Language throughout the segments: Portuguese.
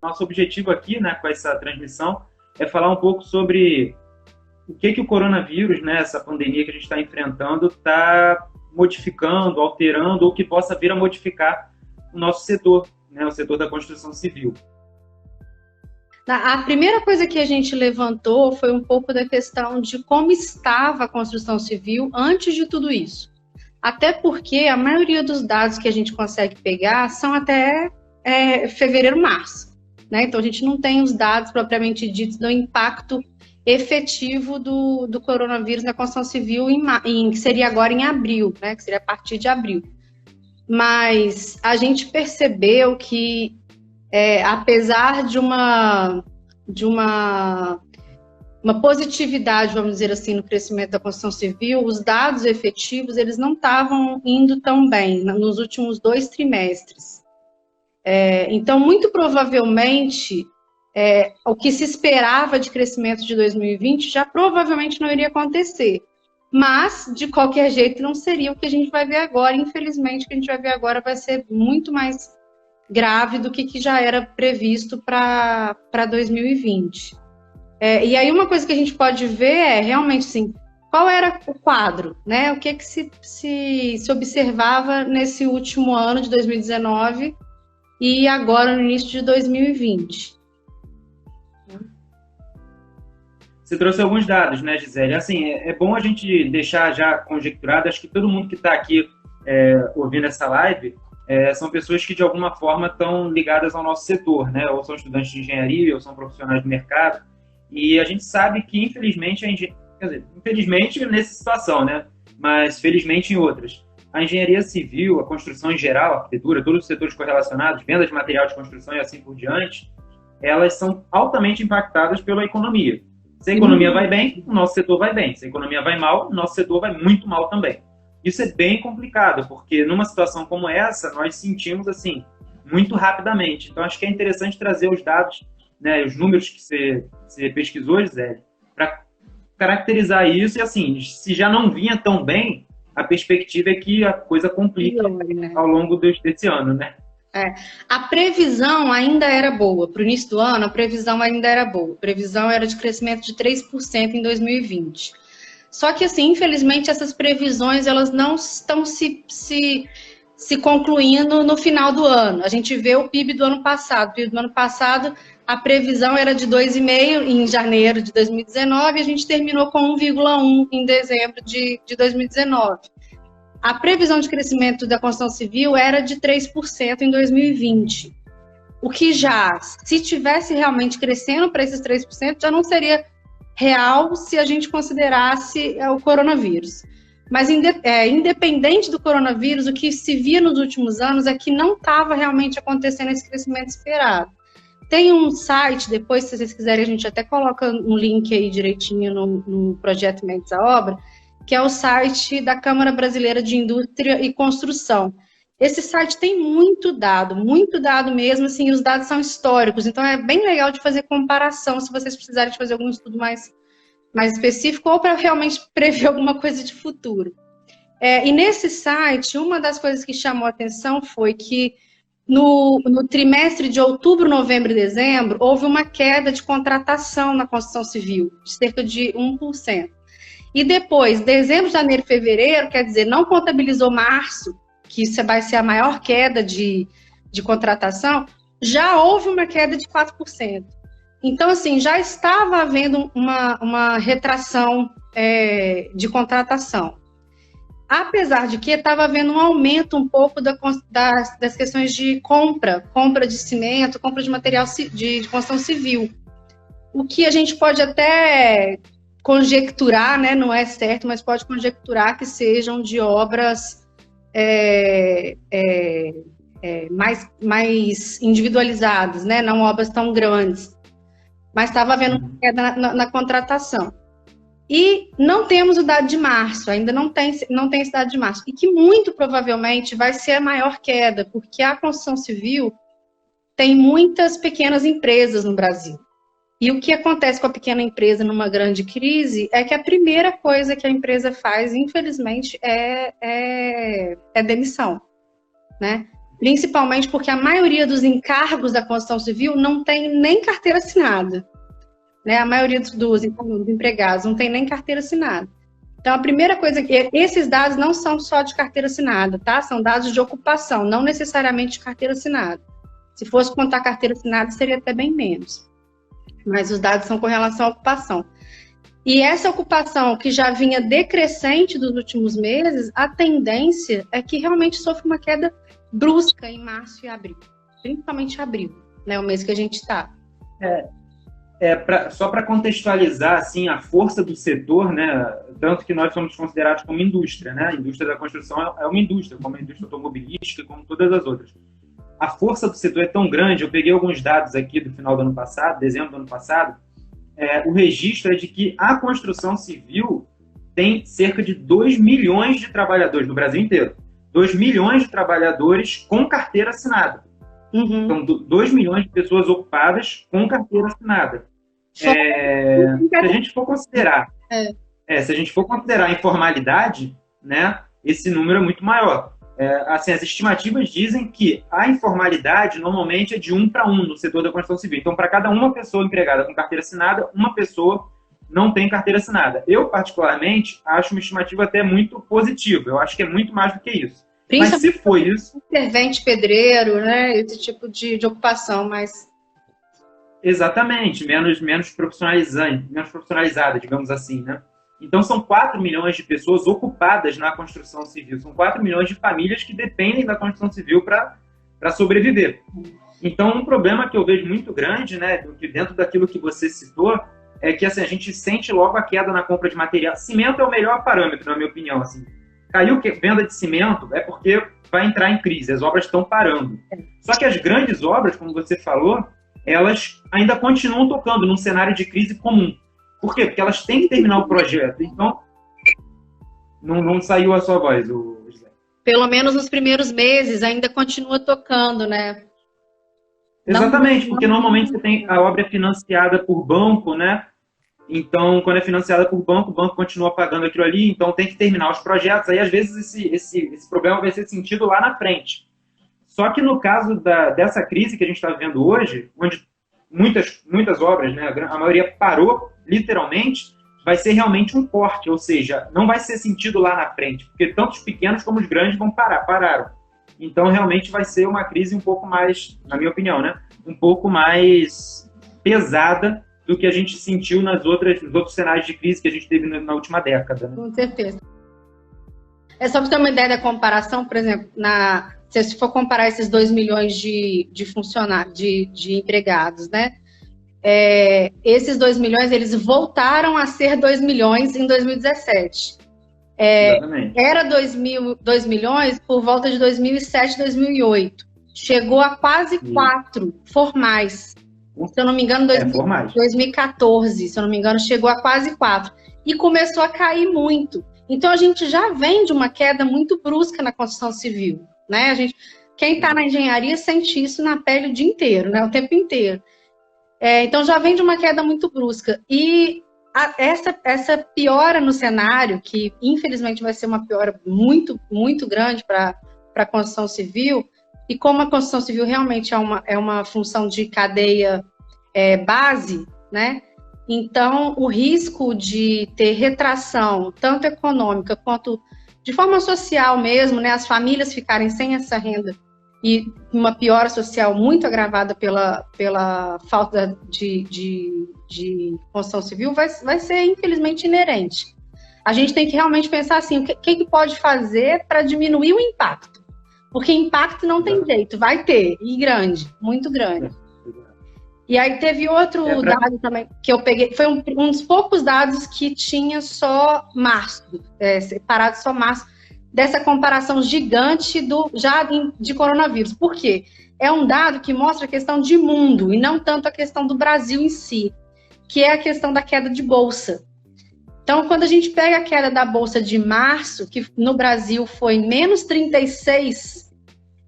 nosso objetivo aqui, né, com essa transmissão, é falar um pouco sobre o que o coronavírus, né, essa pandemia que a gente está enfrentando, está modificando, alterando, ou que possa vir a modificar o nosso setor, né, o setor da construção civil. A primeira coisa que a gente levantou foi um pouco da questão de como estava a construção civil antes de tudo isso. Até porque a maioria dos dados que a gente consegue pegar são até fevereiro, março, né? Então a gente não tem os dados propriamente ditos do impacto efetivo do coronavírus na construção civil, que seria agora em abril, né? Que seria a partir de abril. Mas a gente percebeu que, apesar de uma positividade, vamos dizer assim, no crescimento da construção civil, os dados efetivos eles não estavam indo tão bem nos últimos 2 trimestres. Então, muito provavelmente, o que se esperava de crescimento de 2020 já provavelmente não iria acontecer. Mas, de qualquer jeito, não seria o que a gente vai ver agora. Infelizmente, o que a gente vai ver agora vai ser muito mais grave do que já era previsto para 2020. E aí uma coisa que a gente pode ver é realmente assim, qual era o quadro, né? O que se observava nesse último ano de 2019 e agora no início de 2020. Você trouxe alguns dados, né, Gisele? Assim, é bom a gente deixar já conjecturado, acho que todo mundo que está aqui ouvindo essa live são pessoas que de alguma forma estão ligadas ao nosso setor, né? Ou são estudantes de engenharia, ou são profissionais do mercado. E a gente sabe que, infelizmente, infelizmente nessa situação, né? Mas felizmente em outras. A engenharia civil, a construção em geral, a arquitetura, todos os setores correlacionados, venda de material de construção e assim por diante, elas são altamente impactadas pela economia. Se a economia vai bem, o nosso setor vai bem. Se a economia vai mal, o nosso setor vai muito mal também. Isso é bem complicado, porque numa situação como essa, nós sentimos assim, muito rapidamente. Então, acho que é interessante trazer os dados, né, os números que você pesquisou, Gisele, para caracterizar isso. E assim, se já não vinha tão bem, a perspectiva é que a coisa complica ao longo desse ano, né? A previsão ainda era boa. Para o início do ano, a previsão ainda era boa. A previsão era de crescimento de 3% em 2020. Só que, assim, infelizmente, essas previsões elas não estão se concluindo no final do ano. A gente vê o PIB do ano passado. O PIB do ano passado, a previsão era de 2,5% em janeiro de 2019 e a gente terminou com 1,1% em dezembro de 2019. A previsão de crescimento da construção civil era de 3% em 2020. O que já, se tivesse realmente crescendo para esses 3%, já não seria real se a gente considerasse o coronavírus. Mas independente do coronavírus, o que se via nos últimos anos é que não estava realmente acontecendo esse crescimento esperado. Tem um site, depois se vocês quiserem a gente até coloca um link aí direitinho no projeto Mentes à Obra, que é o site da Câmara Brasileira de Indústria e Construção. Esse site tem muito dado mesmo, assim, os dados são históricos, então é bem legal de fazer comparação, se vocês precisarem de fazer algum estudo mais específico, ou para realmente prever alguma coisa de futuro. E nesse site, uma das coisas que chamou a atenção foi que no trimestre de outubro, novembro e dezembro, houve uma queda de contratação na construção civil, de cerca de 1%. E depois, dezembro, janeiro e fevereiro, quer dizer, não contabilizou março, que isso vai ser a maior queda de contratação, já houve uma queda de 4%. Então, assim, já estava havendo uma retração de contratação. Apesar de que estava havendo um aumento um pouco das questões de compra de cimento, compra de material de construção civil. O que a gente pode até conjecturar, né, não é certo, mas pode conjecturar que sejam de obras mais individualizadas, né, não obras tão grandes. Mas estava havendo uma queda na contratação. E não temos o dado de março, ainda não tem esse dado de março. E que muito provavelmente vai ser a maior queda, porque a construção civil tem muitas pequenas empresas no Brasil. E o que acontece com a pequena empresa numa grande crise é que a primeira coisa que a empresa faz, infelizmente, é demissão, né? principalmente porque a maioria dos encargos da construção civil não tem nem carteira assinada, né? A maioria dos empregados não tem nem carteira assinada. Então, a primeira coisa que esses dados não são só de carteira assinada, tá? São dados de ocupação, não necessariamente de carteira assinada. Se fosse contar carteira assinada, seria até bem menos. Mas os dados são com relação à ocupação. E essa ocupação que já vinha decrescente dos últimos meses, a tendência é que realmente sofra uma queda brusca em março e abril. Principalmente abril, né? O mês que a gente está. Só para contextualizar assim, a força do setor, né, tanto que nós somos considerados como indústria, né? A indústria da construção é uma indústria, como a indústria automobilística, como todas as outras. A força do setor é tão grande, eu peguei alguns dados aqui do final do ano passado, dezembro do ano passado, o registro é de que a construção civil tem cerca de 2 milhões de trabalhadores no Brasil inteiro. 2 milhões de trabalhadores com carteira assinada. Uhum. Então, 2 milhões de pessoas ocupadas com carteira assinada. Se a gente for considerar, se a gente for considerar a informalidade, né, esse número é muito maior. Assim, as estimativas dizem que a informalidade normalmente é de 1 para 1 no setor da construção civil. Então, para cada uma pessoa empregada com carteira assinada, uma pessoa não tem carteira assinada. Eu, particularmente, acho uma estimativa até muito positiva. Eu acho que é muito mais do que isso. Mas se for isso... Servente, pedreiro, né? Esse tipo de ocupação, mas... Exatamente, menos profissionalizada, digamos assim, né? Então, são 4 milhões de pessoas ocupadas na construção civil. São 4 milhões de famílias que dependem da construção civil para sobreviver. Então, um problema que eu vejo muito grande, né, dentro daquilo que você citou, é que assim, a gente sente logo a queda na compra de material. Cimento é o melhor parâmetro, na minha opinião. Assim. Caiu venda de cimento é porque vai entrar em crise, as obras estão parando. Só que as grandes obras, como você falou, elas ainda continuam tocando num cenário de crise comum. Por quê? Porque elas têm que terminar o projeto. Então, não saiu a sua voz, José. Pelo menos nos primeiros meses ainda continua tocando, né? Exatamente, porque normalmente você tem a obra financiada por banco, né? Então, quando é financiada por banco, o banco continua pagando aquilo ali, então tem que terminar os projetos. Aí, às vezes, esse problema vai ser sentido lá na frente. Só que no caso dessa crise que a gente está vivendo hoje, onde muitas obras, né, a maioria parou, literalmente, vai ser realmente um corte, ou seja, não vai ser sentido lá na frente, porque tanto os pequenos como os grandes pararam. Então, realmente vai ser uma crise um pouco mais, na minha opinião, né, um pouco mais pesada do que a gente sentiu nos outros cenários de crise que a gente teve na última década. Né? Com certeza. É só para ter uma ideia da comparação, por exemplo, se for comparar esses 2 milhões de funcionários, de empregados, né? Esses 2 milhões, eles voltaram a ser 2 milhões em 2017. Era 2 milhões por volta de 2007, 2008. Chegou a quase 4 formais. Se eu não me engano, 2014, se eu não me engano, chegou a quase 4. E começou a cair muito. Então, a gente já vem de uma queda muito brusca na construção civil. Né? Quem está na engenharia sente isso na pele o dia inteiro, né? O tempo inteiro. Então, já vem de uma queda muito brusca. E essa piora no cenário, que infelizmente vai ser uma piora muito, muito grande para a construção civil, e como a construção civil realmente é uma função de cadeia base, né? Então, o risco de ter retração, tanto econômica quanto de forma social mesmo, né? As famílias ficarem sem essa renda e uma piora social muito agravada pela falta de construção civil vai ser, infelizmente, inerente. A gente tem que realmente pensar assim, o que pode fazer para diminuir o impacto? Porque impacto não tem jeito, vai ter, e grande, muito grande. E aí teve outro dado também que eu peguei, foi um dos poucos dados que tinha só março, separado só março, dessa comparação gigante de coronavírus. Por quê? É um dado que mostra a questão de mundo e não tanto a questão do Brasil em si, que é a questão da queda de bolsa. Então, quando a gente pega a queda da bolsa de março, que no Brasil foi menos 36,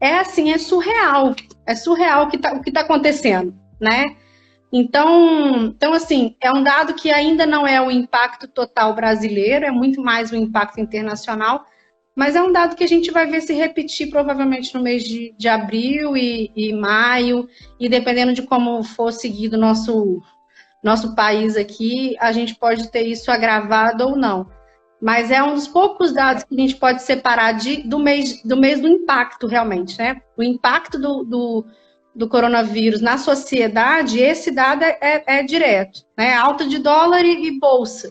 é surreal. É surreal o que tá acontecendo, né? Então, assim, é um dado que ainda não é o impacto total brasileiro, é muito mais o impacto internacional, Mas é um dado que a gente vai ver se repetir provavelmente no mês de abril e maio, e dependendo de como for seguido nosso país aqui, a gente pode ter isso agravado ou não. Mas é um dos poucos dados que a gente pode separar do mês do impacto, realmente, né? O impacto do coronavírus na sociedade, esse dado é direto, né? Alta de dólar e bolsa.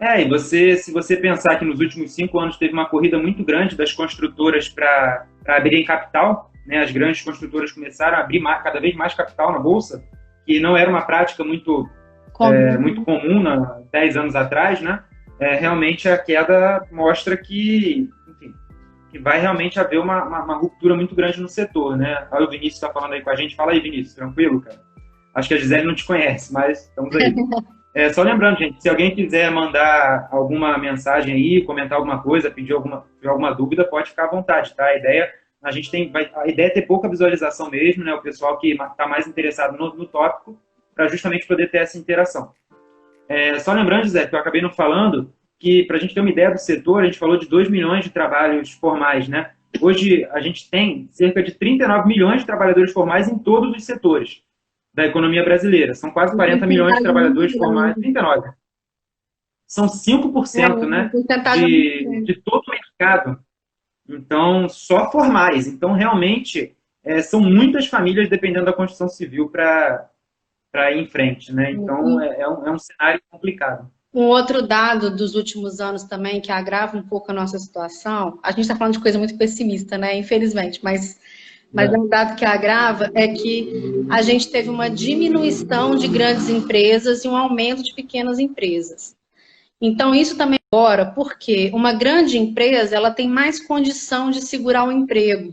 E se você pensar que nos últimos 5 anos teve uma corrida muito grande das construtoras para abrirem capital, né? As grandes construtoras começaram a abrir cada vez mais capital na bolsa, que não era uma prática muito comum 10 anos atrás, né? Realmente a queda mostra que, enfim, que vai realmente haver uma ruptura muito grande no setor, né? Olha, o Vinícius está falando aí com a gente. Fala aí, Vinícius, tranquilo, cara? Acho que a Gisele não te conhece, mas estamos aí. Só lembrando, gente, se alguém quiser mandar alguma mensagem aí, comentar alguma coisa, pedir alguma dúvida, pode ficar à vontade, tá? A ideia é ter pouca visualização mesmo, né? O pessoal que está mais interessado no tópico, para justamente poder ter essa interação. Só lembrando, Zé, que eu acabei não falando, que para a gente ter uma ideia do setor, a gente falou de 2 milhões de trabalhos formais, né? Hoje a gente tem cerca de 39 milhões de trabalhadores formais em todos os setores da economia brasileira. São quase 40 milhões de trabalhadores formais, 39. São 5%, né, de todo o mercado. Então, só formais. Então, realmente, são muitas famílias dependendo da construção civil para ir em frente, né? Então, é um cenário complicado. Um outro dado dos últimos anos também, que agrava um pouco a nossa situação, a gente está falando de coisa muito pessimista, né? Infelizmente, mas um dado que agrava é que a gente teve uma diminuição de grandes empresas e um aumento de pequenas empresas. Então, isso também agora, porque uma grande empresa, ela tem mais condição de segurar o emprego.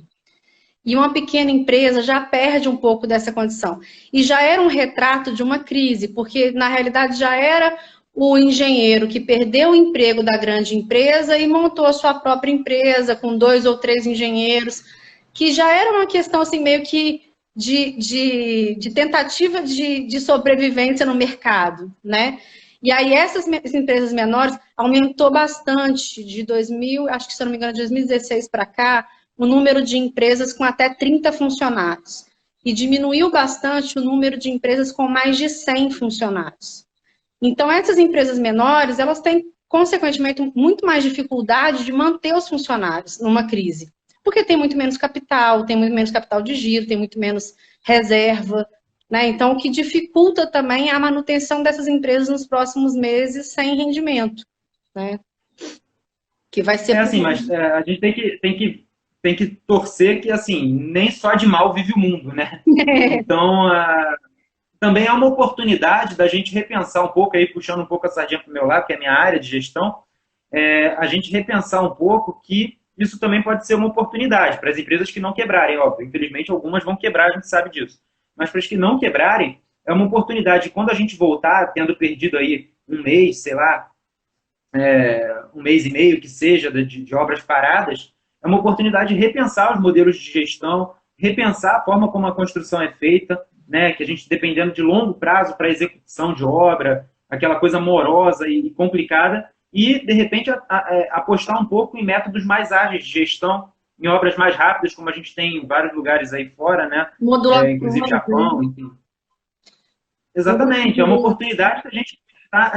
E uma pequena empresa já perde um pouco dessa condição. E já era um retrato de uma crise, porque, na realidade, já era o engenheiro que perdeu o emprego da grande empresa e montou a sua própria empresa com 2 ou 3 engenheiros, que já era uma questão assim, meio que de tentativa de sobrevivência no mercado, né? E aí essas empresas menores aumentou bastante de 2000, acho que se eu não me engano, de 2016 para cá, o número de empresas com até 30 funcionários. E diminuiu bastante o número de empresas com mais de 100 funcionários. Então, essas empresas menores, elas têm, consequentemente, muito mais dificuldade de manter os funcionários numa crise. Porque tem muito menos capital de giro, tem muito menos reserva, né? Então, o que dificulta também a manutenção dessas empresas nos próximos meses sem rendimento, né? Que vai ser... assim, mas a gente tem que torcer que, assim, nem só de mal vive o mundo, né? Então, também é uma oportunidade da gente repensar um pouco, aí puxando um pouco a sardinha para o meu lado, que é a minha área de gestão, a gente repensar um pouco que isso também pode ser uma oportunidade para as empresas que não quebrarem, óbvio. Infelizmente, algumas vão quebrar, a gente sabe disso. Mas para as que não quebrarem, é uma oportunidade. Quando a gente voltar, tendo perdido aí um mês, sei lá, 1 mês e meio que seja, de obras paradas, é uma oportunidade de repensar os modelos de gestão, repensar a forma como a construção é feita, né? Que a gente, dependendo de longo prazo para execução de obra, aquela coisa morosa e complicada, e, de repente, apostar um pouco em métodos mais ágeis de gestão, em obras mais rápidas, como a gente tem em vários lugares aí fora, né? Inclusive Japão, enfim. Exatamente, é uma oportunidade para a gente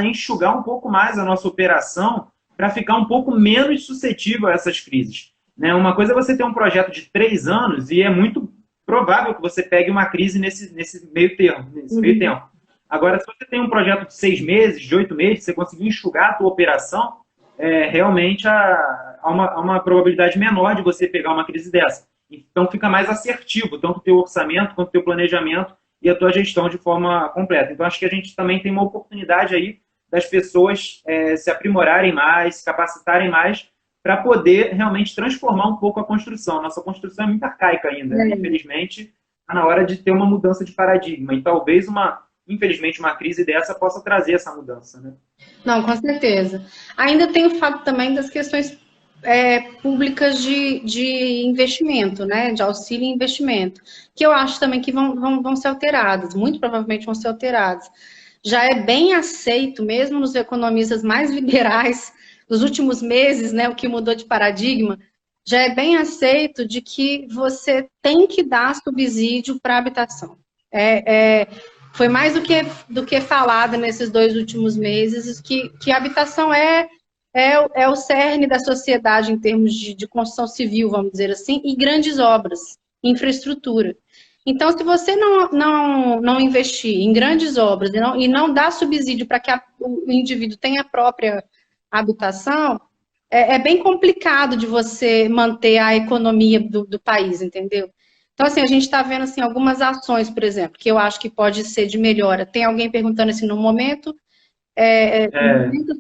enxugar um pouco mais a nossa operação para ficar um pouco menos suscetível a essas crises. Né? Uma coisa é você ter um projeto de 3 anos e é muito provável que você pegue uma crise nesse meio tempo. Agora, se você tem um projeto de 6 meses, de 8 meses, você conseguir enxugar a tua operação, realmente há uma probabilidade menor de você pegar uma crise dessa. Então, fica mais assertivo, tanto o teu orçamento, quanto o teu planejamento e a tua gestão de forma completa. Então, acho que a gente também tem uma oportunidade aí das pessoas se aprimorarem mais, se capacitarem mais, para poder realmente transformar um pouco a construção. Nossa construção é muito arcaica ainda. Infelizmente, está na hora de ter uma mudança de paradigma. E talvez, infelizmente, uma crise dessa possa trazer essa mudança. Né? Não, com certeza. Ainda tem o fato também das questões públicas de investimento, né? De auxílio e investimento, que eu acho também que vão ser alteradas, muito provavelmente vão ser alteradas. Já é bem aceito, mesmo nos economistas mais liberais, dos últimos meses, né, o que mudou de paradigma, já é bem aceito de que você tem que dar subsídio para habitação. Foi mais do que falado nesses 2 últimos meses, que a habitação é o cerne da sociedade em termos de construção civil, vamos dizer assim, e grandes obras, infraestrutura. Então, se você não investir em grandes obras e não dar subsídio para que o indivíduo tenha a própria habitação, é bem complicado de você manter a economia do país, entendeu? Então, assim, a gente está vendo assim, algumas ações, por exemplo, que eu acho que pode ser de melhora. Tem alguém perguntando assim, no momento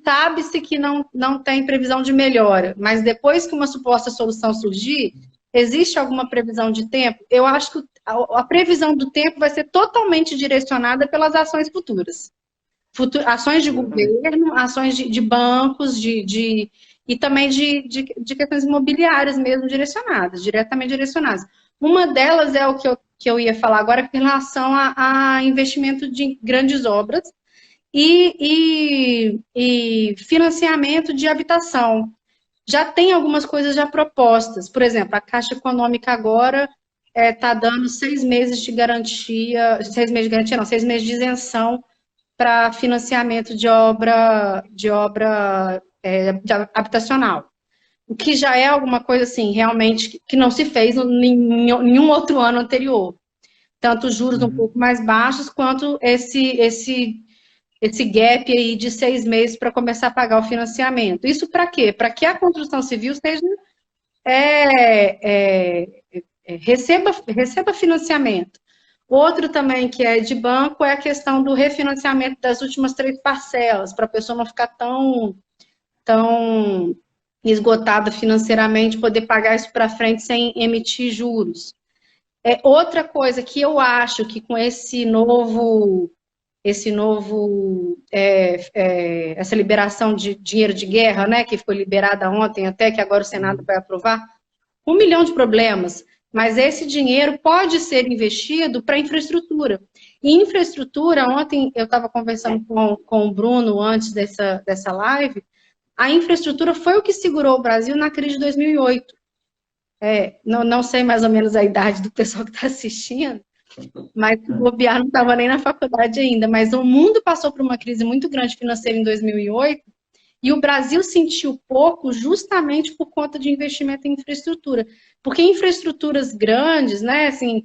sabe-se que não tem previsão de melhora, mas depois que uma suposta solução surgir, existe alguma previsão de tempo? Eu acho que a previsão do tempo vai ser totalmente direcionada pelas ações futuras. Ações de governo, ações de bancos, e também de questões imobiliárias mesmo diretamente direcionadas. Uma delas é o que eu ia falar agora com relação a investimento de grandes obras e financiamento de habitação. Já tem algumas coisas já propostas. Por exemplo, a Caixa Econômica agora está dando 6 meses de garantia, 6 meses de garantia não, 6 meses de isenção para financiamento de obra habitacional. O que já é alguma coisa assim, realmente, que não se fez em nenhum outro ano anterior. Tanto os juros um pouco mais baixos, quanto esse gap aí de 6 meses para começar a pagar o financiamento. Isso para quê? Para que a construção civil receba financiamento. Outro também que é de banco é a questão do refinanciamento das últimas 3 parcelas, para a pessoa não ficar tão esgotada financeiramente, poder pagar isso para frente sem emitir juros. Outra coisa que eu acho que com essa liberação de dinheiro de guerra, né, que foi liberada ontem até, que agora o Senado vai aprovar, 1 milhão de problemas, mas esse dinheiro pode ser investido para infraestrutura. E infraestrutura, ontem eu estava conversando com o Bruno antes dessa live, a infraestrutura foi o que segurou o Brasil na crise de 2008. Não sei mais ou menos a idade do pessoal que está assistindo, mas o bobear não estava nem na faculdade ainda. Mas o mundo passou por uma crise muito grande financeira em 2008 e o Brasil sentiu pouco justamente por conta de investimento em infraestrutura. Porque infraestruturas grandes, né, assim,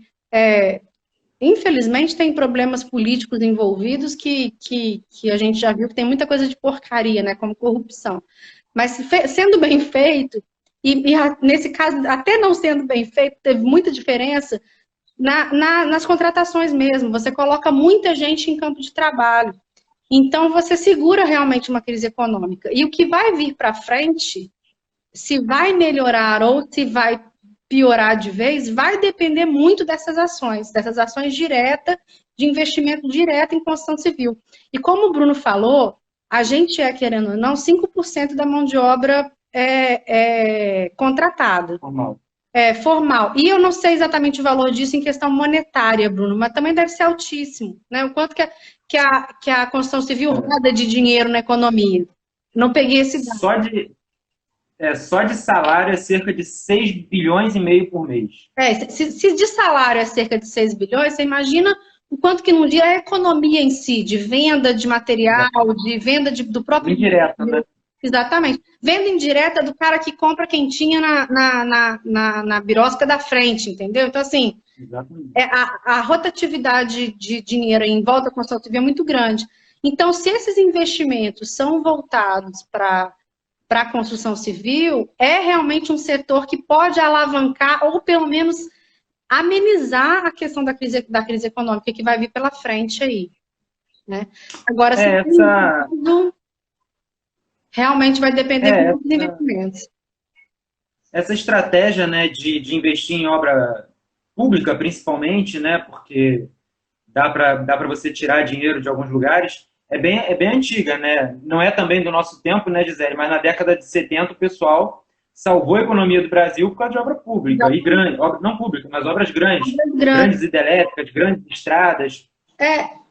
infelizmente tem problemas políticos envolvidos que a gente já viu que tem muita coisa de porcaria, né, como corrupção. Mas sendo bem feito, e nesse caso, até não sendo bem feito, teve muita diferença nas contratações mesmo. Você coloca muita gente em campo de trabalho. Então, você segura realmente uma crise econômica. E o que vai vir para frente, se vai melhorar ou se vai piorar de vez, vai depender muito dessas ações diretas, de investimento direto em construção civil. E como o Bruno falou, a gente querendo ou não, 5% da mão de obra contratada. Formal. Formal. E eu não sei exatamente o valor disso em questão monetária, Bruno, mas também deve ser altíssimo, né? O quanto que a construção civil roda de dinheiro na economia. Não peguei esse dado. Só de salário é cerca de 6 bilhões e meio por mês. Se de salário é cerca de 6 bilhões, você imagina o quanto que num dia é a economia em si, de venda de material, de venda do próprio... Indireta, né? Exatamente. Venda indireta do cara que compra quentinha na birosca da frente, entendeu? Então, assim, a rotatividade de dinheiro em volta da construção civil é muito grande. Então, se esses investimentos são voltados para a construção civil, é realmente um setor que pode alavancar ou, pelo menos, amenizar a questão da crise econômica que vai vir pela frente aí. Né? Agora, realmente vai depender muito dos investimentos. Essa estratégia, né, de investir em obra pública, principalmente, né, porque dá para você tirar dinheiro de alguns lugares, é bem antiga, né? Não é também do nosso tempo, né, Gisele? Mas na década de 70 o pessoal salvou a economia do Brasil por causa de obra pública, não pública, mas obras grandes hidrelétricas, grandes estradas.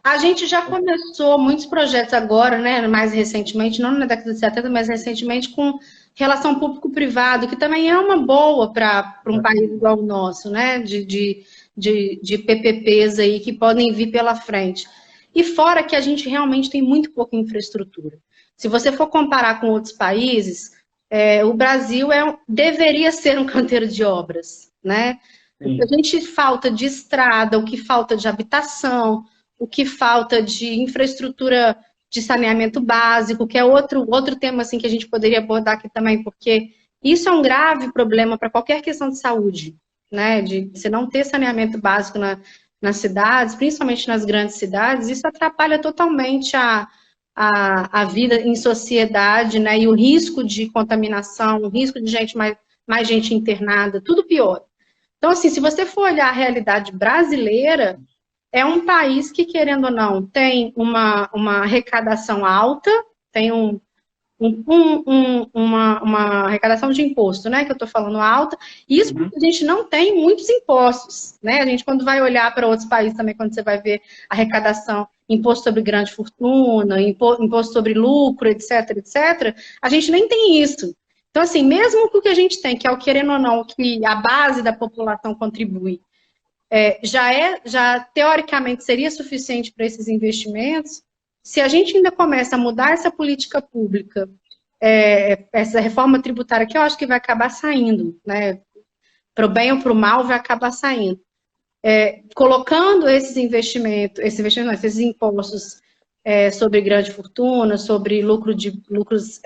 A gente já começou muitos projetos agora, né, mais recentemente, não na década de 70, mas recentemente, com relação público-privado, que também é uma boa para um país igual o nosso, né, de PPPs aí que podem vir pela frente. E fora que a gente realmente tem muito pouca infraestrutura. Se você for comparar com outros países, o Brasil deveria ser um canteiro de obras, né? O que a gente falta de estrada, o que falta de habitação, o que falta de infraestrutura de saneamento básico, que é outro tema assim, que a gente poderia abordar aqui também, porque isso é um grave problema para qualquer questão de saúde, né? De você não ter saneamento básico nas cidades, principalmente nas grandes cidades, isso atrapalha totalmente a vida em sociedade, né? E o risco de contaminação, o risco de mais gente internada, tudo pior. Então, assim, se você for olhar a realidade brasileira, é um país que, querendo ou não, tem uma arrecadação alta, tem uma arrecadação de imposto, né, que eu estou falando alta, e isso porque a gente não tem muitos impostos, né, a gente quando vai olhar para outros países também, quando você vai ver arrecadação, imposto sobre grande fortuna, imposto sobre lucro, etc, etc, a gente nem tem isso. Então, assim, mesmo que o que a gente tem, que é o querendo ou não, que a base da população contribui, já teoricamente seria suficiente para esses investimentos, se a gente ainda começa a mudar essa política pública, essa reforma tributária que eu acho que vai acabar saindo, né? Para o bem ou para o mal, vai acabar saindo. Colocando esses impostos sobre grande fortuna, sobre lucros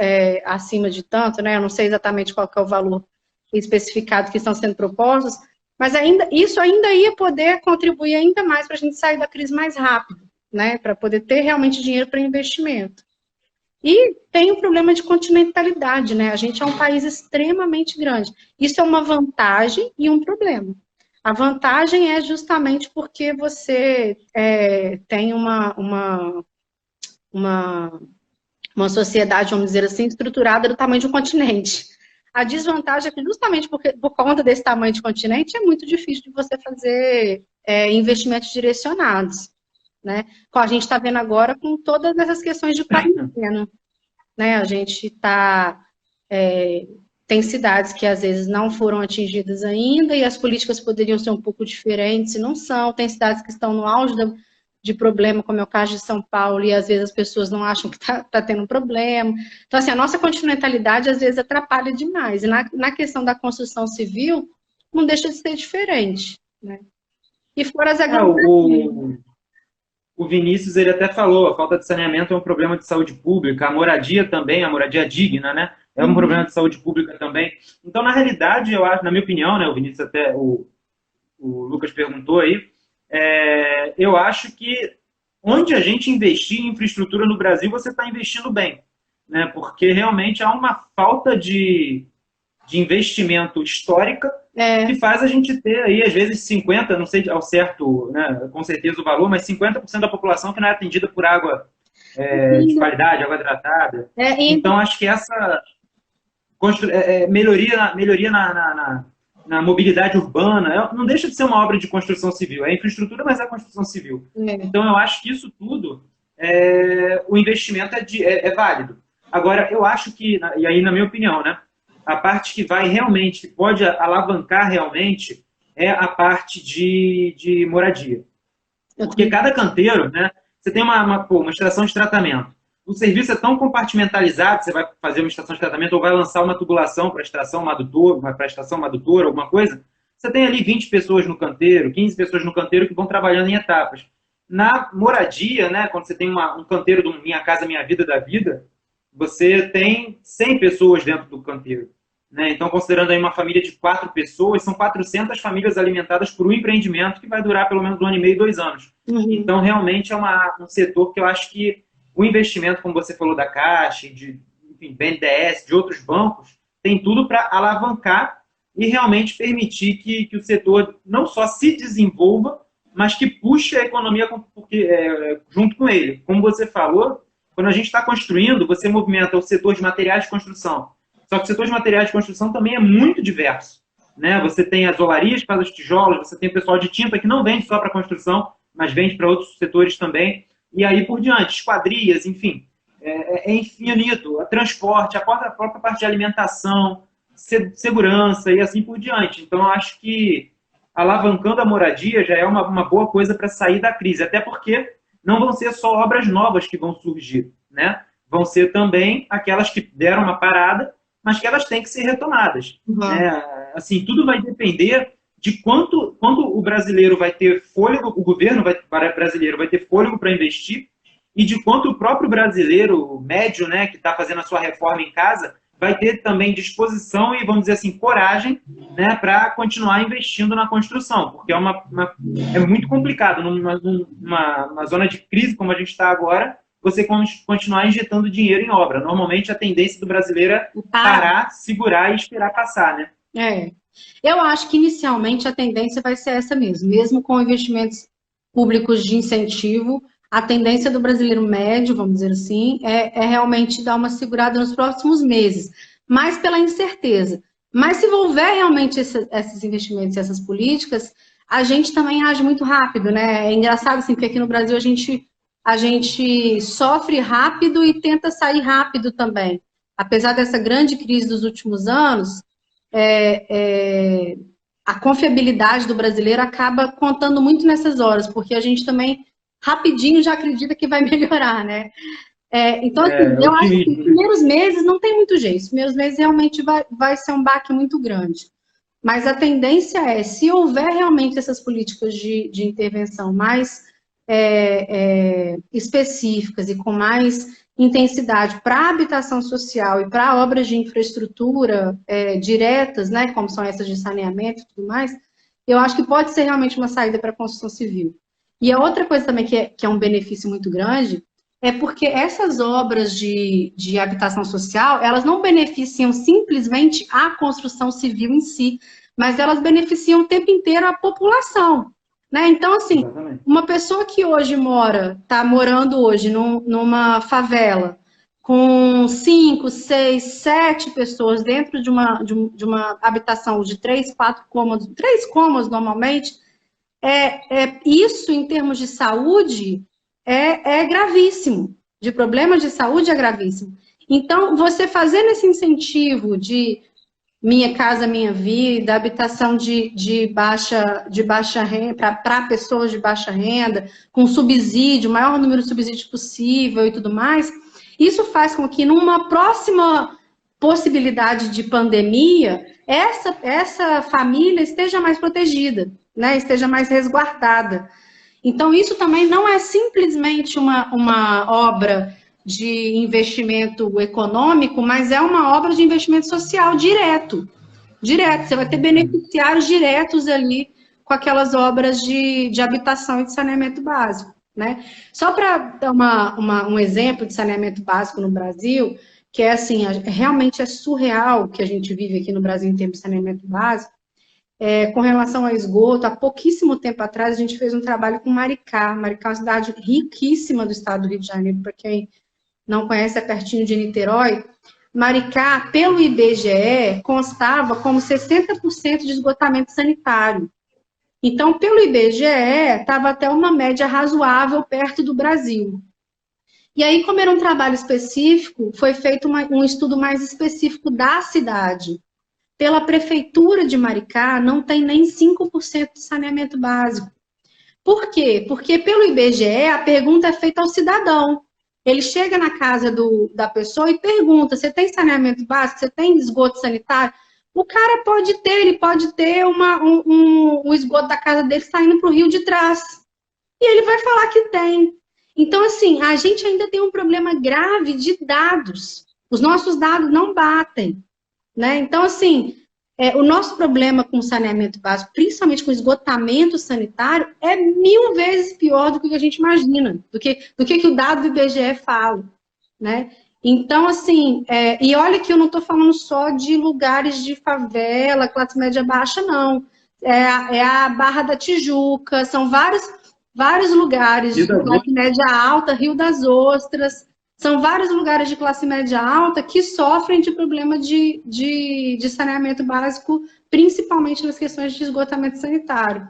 acima de tanto, né? Eu não sei exatamente qual que é o valor especificado que estão sendo propostos, mas isso ainda ia poder contribuir ainda mais para a gente sair da crise mais rápido, né? Para poder ter realmente dinheiro para investimento. E tem o problema de continentalidade, né? A gente é um país extremamente grande. Isso é uma vantagem e um problema. A vantagem é justamente porque você tem uma sociedade, vamos dizer assim, estruturada do tamanho de um continente. A desvantagem é que justamente por conta desse tamanho de continente é muito difícil de você fazer investimentos direcionados, né? Como a gente está vendo agora com todas essas questões de quarentena, né? A gente tem cidades que às vezes não foram atingidas ainda e as políticas poderiam ser um pouco diferentes e não são. Tem cidades que estão no auge de problema, como é o caso de São Paulo, e às vezes as pessoas não acham que está tendo um problema. Então, assim, a nossa continentalidade às vezes atrapalha demais. E na questão da construção civil, não deixa de ser diferente, né? E fora as o Vinícius, ele até falou, a falta de saneamento é um problema de saúde pública, a moradia também, a moradia digna, né? É um problema de saúde pública também. Então, na realidade, eu acho, na minha opinião, né, o Vinícius até, o Lucas perguntou aí, eu acho que onde a gente investir em infraestrutura no Brasil, você está investindo bem, né? Porque realmente há uma falta de investimento histórica que faz a gente ter aí, às vezes, 50%, não sei ao certo, né, com certeza o valor, mas 50% da população que não é atendida por água de qualidade, água tratada. Então, acho que essa melhoria na mobilidade urbana, não deixa de ser uma obra de construção civil. É infraestrutura, mas é construção civil. Então, eu acho que isso tudo, o investimento é válido. Agora, eu acho que, e aí na minha opinião, né, a parte que vai realmente, que pode alavancar realmente, é a parte de moradia. Porque cada canteiro, né, você tem uma estação de tratamento. O serviço é tão compartimentalizado, você vai fazer uma estação de tratamento ou vai lançar uma tubulação para a estação adutora, alguma coisa, você tem ali 20 pessoas no canteiro, 15 pessoas no canteiro que vão trabalhando em etapas. Na moradia, né, quando você tem um canteiro do Minha Casa Minha Vida da vida, você tem 100 pessoas dentro do canteiro, né? Então, considerando aí uma família de 4 pessoas, são 400 famílias alimentadas por um empreendimento que vai durar pelo menos 1 ano e meio, 2 anos. Então, realmente é um setor que eu acho que o investimento, como você falou, da Caixa, de BNDES, de outros bancos, tem tudo para alavancar e realmente permitir que o setor não só se desenvolva, mas que puxe a economia junto com ele. Como você falou, quando a gente está construindo, você movimenta o setor de materiais de construção. Só que o setor de materiais de construção também é muito diverso, né? Você tem as olarias que fazem os tijolos, você tem o pessoal de tinta que não vende só para construção, mas vende para outros setores também, e aí por diante, esquadrias, enfim, é infinito, transporte, a própria parte de alimentação, segurança e assim por diante. Então, eu acho que alavancando a moradia já é uma boa coisa para sair da crise, até porque não vão ser só obras novas que vão surgir, né? Vão ser também aquelas que deram uma parada, mas que elas têm que ser retomadas. Uhum. Né? Assim, tudo vai depender de quanto o brasileiro vai ter fôlego, o governo brasileiro vai ter fôlego para investir, e de quanto o próprio brasileiro médio, né, que está fazendo a sua reforma em casa, vai ter também disposição e, vamos dizer assim, coragem, né, para continuar investindo na construção, porque é muito complicado numa zona de crise como a gente está agora, você continuar injetando dinheiro em obra. Normalmente a tendência do brasileiro é parar, segurar e esperar passar, né? Eu acho que inicialmente a tendência vai ser essa mesmo com investimentos públicos de incentivo, a tendência do brasileiro médio, vamos dizer assim, é realmente dar uma segurada nos próximos meses, mais pela incerteza. Mas se houver realmente esses investimentos e essas políticas, a gente também age muito rápido, né? É engraçado, assim, porque aqui no Brasil a gente sofre rápido e tenta sair rápido também. Apesar dessa grande crise dos últimos anos, a confiabilidade do brasileiro acaba contando muito nessas horas, porque a gente também rapidinho já acredita que vai melhorar, né? Então, assim, eu acho que os primeiros meses não tem muito jeito. Os primeiros meses realmente vai ser um baque muito grande. Mas a tendência se houver realmente essas políticas de intervenção mais específicas e com mais intensidade para a habitação social e para obras de infraestrutura diretas, né, como são essas de saneamento e tudo mais, eu acho que pode ser realmente uma saída para a construção civil. E a outra coisa também que é um benefício muito grande é porque essas obras de habitação social, elas não beneficiam simplesmente a construção civil em si, mas elas beneficiam o tempo inteiro a população. Né? Então, assim, uma pessoa que hoje está morando hoje numa favela com 5, 6, 7 pessoas dentro de uma habitação de 3, 4 cômodos, 3 cômodos normalmente, isso em termos de saúde é gravíssimo, de problemas de saúde é gravíssimo. Então, você fazendo esse incentivo de Minha Casa Minha Vida, habitação de baixa renda, para pessoas de baixa renda, com subsídio, o maior número de subsídios possível e tudo mais, isso faz com que numa próxima possibilidade de pandemia, essa família esteja mais protegida, né? Esteja mais resguardada. Então, isso também não é simplesmente uma obra de investimento econômico, mas é uma obra de investimento social direto. Você vai ter beneficiários diretos ali com aquelas obras de habitação e de saneamento básico, né? Só para dar um exemplo de saneamento básico no Brasil, que é assim, realmente é surreal o que a gente vive aqui no Brasil em termos de saneamento básico. Com relação ao esgoto, há pouquíssimo tempo atrás a gente fez um trabalho com Maricá. Maricá é uma cidade riquíssima do estado do Rio de Janeiro, para quem não conhece, é pertinho de Niterói. Maricá, pelo IBGE, constava como 60% de esgotamento sanitário. Então, pelo IBGE, estava até uma média razoável perto do Brasil. E aí, como era um trabalho específico, foi feito um estudo mais específico da cidade. Pela prefeitura de Maricá, não tem nem 5% de saneamento básico. Por quê? Porque pelo IBGE, a pergunta é feita ao cidadão. Ele chega na casa da pessoa e pergunta, você tem saneamento básico? Você tem esgoto sanitário? O cara pode ter um esgoto da casa dele saindo para o rio de trás. E ele vai falar que tem. Então, assim, a gente ainda tem um problema grave de dados. Os nossos dados não batem. Né? Então, assim, o nosso problema com saneamento básico, principalmente com esgotamento sanitário, é 1000 vezes pior do que a gente imagina, do que o dado do IBGE fala, né? Então, assim, e olha que eu não estou falando só de lugares de favela, classe média baixa, não. É a Barra da Tijuca, são vários lugares de classe média alta, Rio das Ostras. São vários lugares de classe média alta que sofrem de problema de saneamento básico, principalmente nas questões de esgotamento sanitário.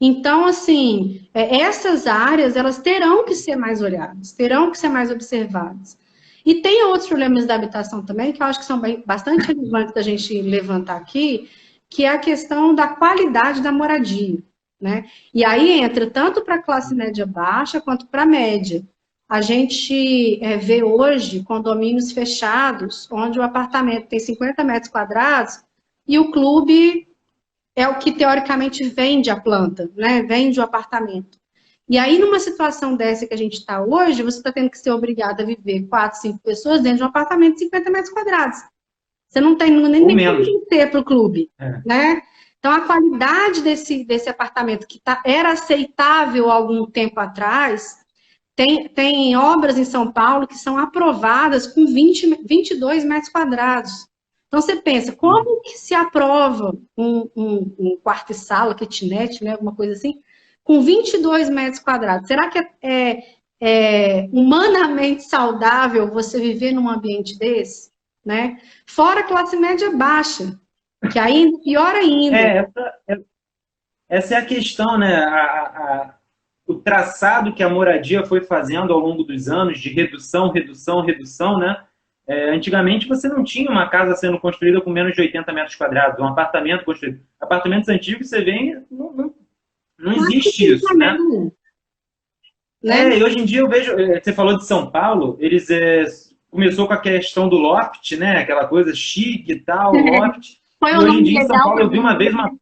Então, assim, essas áreas, elas terão que ser mais olhadas, terão que ser mais observadas. E tem outros problemas da habitação também, que eu acho que são bastante relevantes da gente levantar aqui, que é a questão da qualidade da moradia, né? E aí entra tanto para a classe média baixa quanto para a média. A gente vê hoje condomínios fechados, onde o apartamento tem 50 metros quadrados e o clube é o que teoricamente vende a planta, né? Vende o apartamento. E aí, numa situação dessa que a gente está hoje, você está tendo que ser obrigado a viver 4, 5 pessoas dentro de um apartamento de 50 metros quadrados. Você não tem nem que ter para o clube, né? Então, a qualidade desse apartamento que era aceitável há algum tempo atrás, tem obras em São Paulo que são aprovadas com 22 metros quadrados. Então, você pensa, como que se aprova um quarto e sala, kitnet, né, alguma coisa assim, com 22 metros quadrados? Será que é humanamente saudável você viver num ambiente desse? Né? Fora a classe média baixa, que aí pior ainda. Essa é a questão, né? O traçado que a moradia foi fazendo ao longo dos anos de redução, redução, redução, né? Antigamente você não tinha uma casa sendo construída com menos de 80 metros quadrados, um apartamento construído. Apartamentos antigos, você vê, não existe isso, né? E hoje em dia eu vejo, você falou de São Paulo, eles começou com a questão do loft, né? Aquela coisa chique e tal, loft. Foi e hoje em dia em São Paulo eu vi uma vez uma...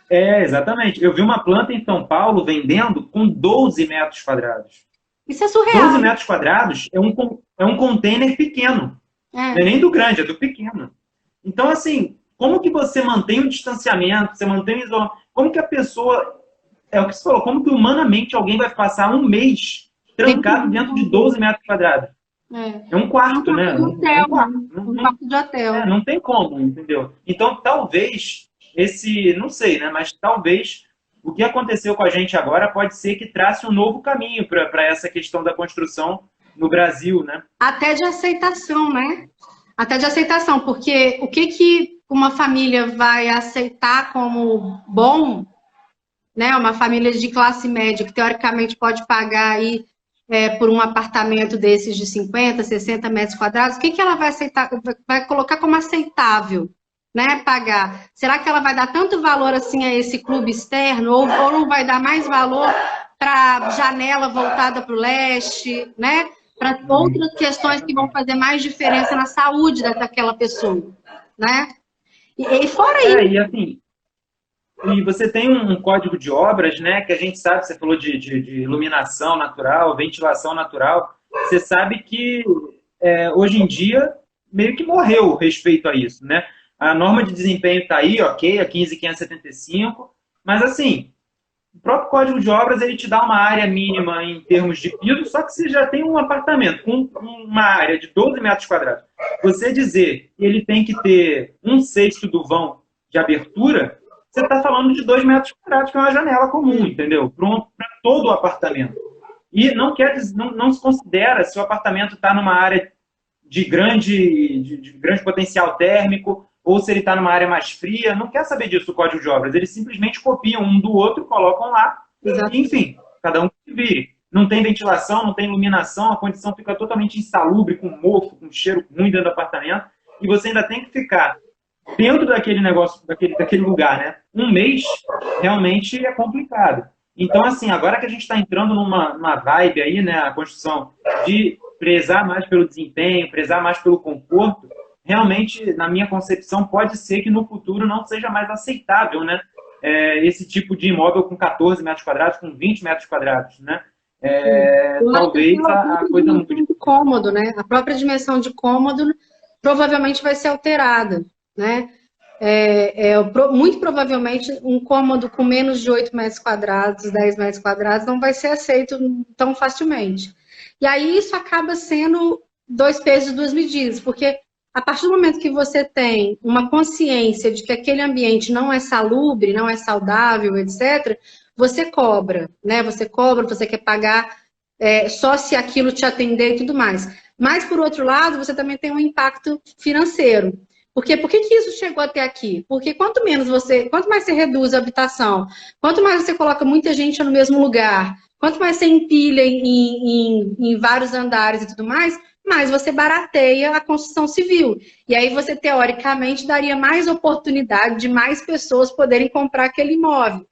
exatamente. Eu vi uma planta em São Paulo vendendo com 12 metros quadrados. Isso é surreal. 12 metros quadrados é um container pequeno. Não é nem do grande, é do pequeno. Então, assim, como que você mantém um distanciamento, você mantém um isolamento? Como que a pessoa... É o que você falou, como que humanamente alguém vai passar um mês trancado dentro de 12 metros quadrados? É um quarto, né? Um quarto de hotel. Não tem como, entendeu? Então, talvez, não sei, né? Mas talvez o que aconteceu com a gente agora pode ser que trace um novo caminho para essa questão da construção no Brasil, né? Até de aceitação, né? Até de aceitação, porque o que uma família vai aceitar como bom, né? Uma família de classe média, que teoricamente pode pagar aí por um apartamento desses de 50, 60 metros quadrados, o que ela vai aceitar, vai colocar como aceitável, né, pagar? Será que ela vai dar tanto valor assim a esse clube externo, ou não vai dar mais valor para janela voltada para o leste, né? Para outras questões que vão fazer mais diferença na saúde daquela pessoa, né? E fora isso... E assim... E você tem um código de obras, né, que a gente sabe, você falou de iluminação natural, ventilação natural, você sabe que hoje em dia meio que morreu o respeito a isso, né? A norma de desempenho está aí, ok, a 15.575, mas assim, o próprio código de obras ele te dá uma área mínima em termos de piso, só que você já tem um apartamento com uma área de 12 metros quadrados. Você dizer que ele tem que ter 1/6 do vão de abertura, você está falando de 2 metros quadrados, que é uma janela comum, entendeu? Para todo o apartamento. E não se considera se o apartamento está numa área de grande potencial térmico ou se ele está numa área mais fria. Não quer saber disso o código de obras. Eles simplesmente copiam um do outro, colocam lá. Exato. E, enfim, cada um se vire. Não tem ventilação, não tem iluminação, a condição fica totalmente insalubre, com mofo, com cheiro ruim dentro do apartamento. E você ainda tem que ficar dentro daquele negócio, daquele lugar, né? Um mês realmente é complicado. Então, assim, agora que a gente está entrando numa vibe aí, né? A construção de prezar mais pelo desempenho, prezar mais pelo conforto, realmente, na minha concepção, pode ser que no futuro não seja mais aceitável, né? Esse tipo de imóvel com 14 metros quadrados, com 20 metros quadrados, né? Talvez a coisa muito... de cômodo, né? A própria dimensão de cômodo provavelmente vai ser alterada, né? Muito provavelmente um cômodo com menos de 8 metros quadrados, 10 metros quadrados, não vai ser aceito tão facilmente. E aí isso acaba sendo 2 pesos e 2 medidas, porque a partir do momento que você tem uma consciência de que aquele ambiente não é salubre, não é saudável, etc., você cobra, né? Você quer pagar só se aquilo te atender e tudo mais. Mas, por outro lado, você também tem um impacto financeiro. Por que que isso chegou até aqui? Porque quanto mais você reduz a habitação, quanto mais você coloca muita gente no mesmo lugar, quanto mais você empilha em vários andares e tudo mais você barateia a construção civil. E aí você, teoricamente, daria mais oportunidade de mais pessoas poderem comprar aquele imóvel.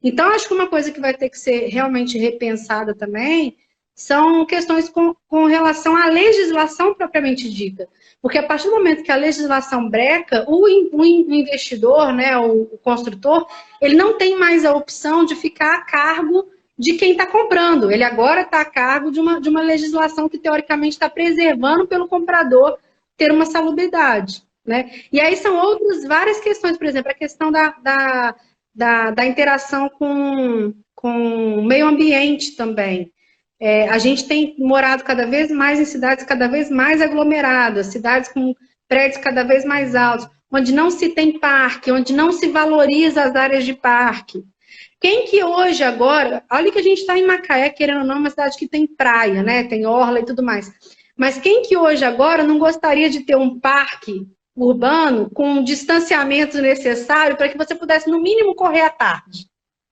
Então, acho que uma coisa que vai ter que ser realmente repensada também são questões com relação à legislação propriamente dita. Porque a partir do momento que a legislação breca, o investidor, né, o construtor, ele não tem mais a opção de ficar a cargo de quem está comprando. Ele agora está a cargo de uma legislação que, teoricamente, está preservando pelo comprador ter uma salubridade. Né? E aí são outras várias questões, por exemplo, a questão da interação com o meio ambiente também. A gente tem morado cada vez mais em cidades cada vez mais aglomeradas, cidades com prédios cada vez mais altos, onde não se tem parque, onde não se valoriza as áreas de parque. Quem que hoje agora, olha que a gente está em Macaé, querendo ou não, uma cidade que tem praia, né? Tem orla e tudo mais. Mas quem que hoje agora não gostaria de ter um parque urbano com o distanciamento necessário para que você pudesse, no mínimo, correr à tarde?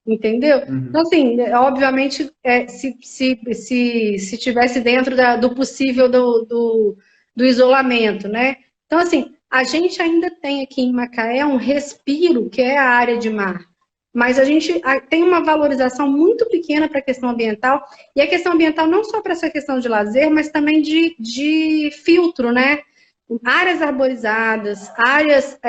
Entendeu? Uhum. Então, assim, obviamente, se tivesse dentro do possível do isolamento, né? Então, assim, a gente ainda tem aqui em Macaé um respiro, que é a área de mar. Mas a gente tem uma valorização muito pequena para a questão ambiental, e a questão ambiental não só para essa questão de lazer, mas também de filtro, né? Áreas arborizadas, áreas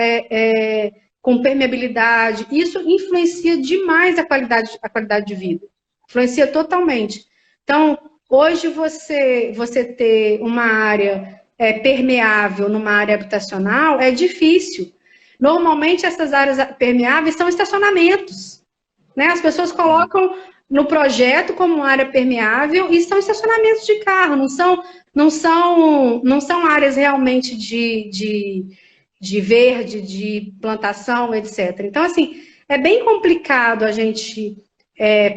com permeabilidade, isso influencia demais a qualidade de vida. Influencia totalmente. Então, hoje você ter uma área permeável numa área habitacional é difícil. Normalmente, essas áreas permeáveis são estacionamentos. Né? As pessoas colocam no projeto como área permeável e são estacionamentos de carro, não são áreas realmente de verde, de plantação, etc. Então, assim, é bem complicado a gente